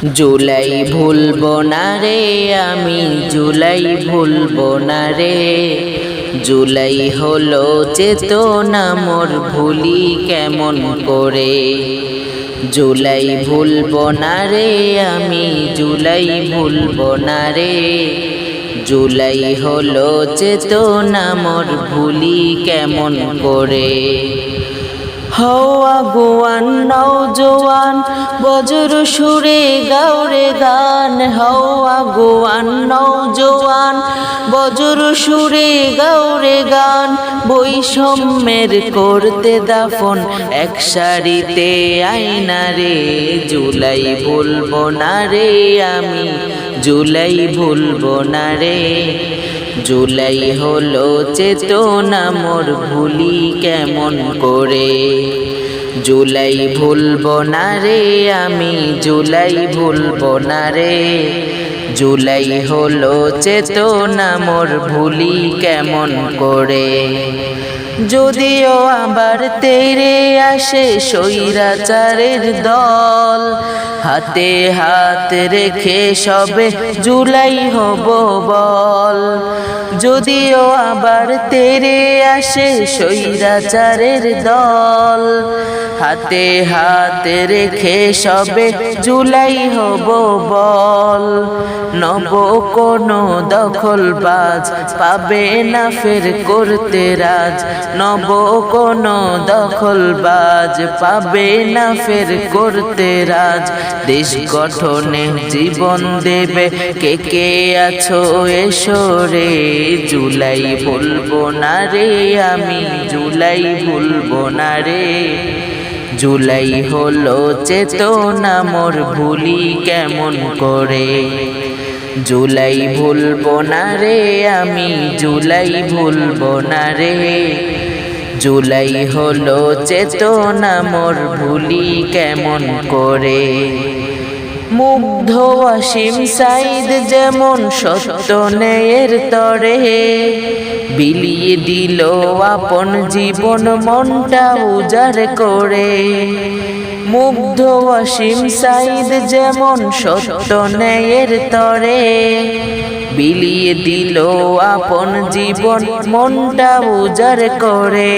জুলাই ভুলবো না রে আমি, জুলাই ভুলবো না রে। জুলাই হলো চেতনা মোর, ভুলি কেমন করে। জুলাই ভুলবো না রে আমি, জুলাই ভুলবো না রে। জুলাই হলো চেতনা মোর, ভুলি কেমন করে। হওয়া গোয়ান নওজোয়ান বজ্র সুরে গাওরে গান। হওয়া গোয়ান নওজোয়ান বজ্র সুরে গাওরে গান। বৈষম্যের করতে দাফন এক সারিতে আয়না রে। জুলাই ভুলবো না রে আমি, জুলাই ভুলবো না রে। জুলাই হলো চেতনা মোর, ভুলি কেমন করে। জুলাই ভুলবো না রে আমি, জুলাই ভুলবো না রে। জুলাই হলো চেতনা মোর, ভুলি কেমন করে। যদিও আবার তেরে আসে স্বৈরাচারের দল, হাতে হাত রেখে সবে জুলাই হব বল। যদিও আবার তেরে আসে স্বৈরাচারের দল, হাতে হাত রেখে সবে জুলাই হব বল। নব কোনো দখলবাজ পাবে না ফের করতে রাজ। নব কোনো দখলবাজ পাবে না ফের করতে রাজ। দেশ গঠনে জীবন দেবে কে কে আছো এসো রে। জুলাই ভুলবো না রে আমি, জুলাই ভুলবো না রে। জুলাই হলো চেতনা মোর, ভুলি কেমন করে। জুলাই ভুলবো না রে আমি, জুলাই ভুলবো না রে। জুলাই হলো চেতনা মোর, ভুলি কেমন করে। মুগ্ধ ওয়াসিম সাইদ যেমন সত্য ন্যায়ের তরে, বিলিয়ে দিল আপন জীবন মনটা উজাড় করে। মুগ্ধ ওয়াসিম সাইদ যেমন সত্য ন্যায়ের তরে, বিলিয়ে দিল আপন জীবন মনটা উজাড় করে।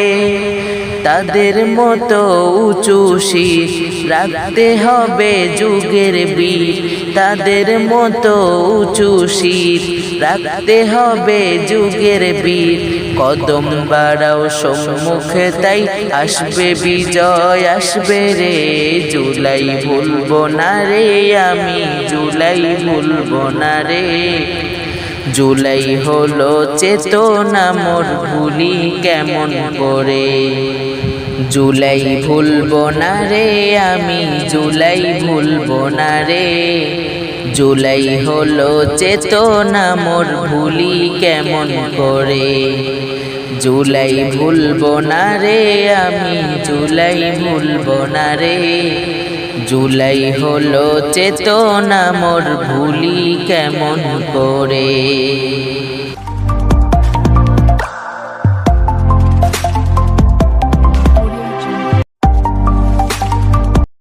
তাদের মতো উঁচু শির রাখতে হবে যুগের বীর। তাদের মতো উঁচু শির রাখতে হবে যুগের বীর। কদম বাড়াও সম্মুখে তাই আসবে বিজয় আসবে রে। জুলাই ভুলবো না রে আমি, জুলাই ভুলবো না রে। জুলাই হলো চেতনা মোর, ভুলি কেমন করে। জুলাই ভুলবো না রে আমি, জুলাই ভুলবো না রে। জুলাই হলো চেতনা মোর, ভুলি কেমন করে। জুলাই ভুলবো না রে আমি, জুলাই ভুলবো না রে। জুলাই হলো চেতনা মোর, ভুলি কেমন করে।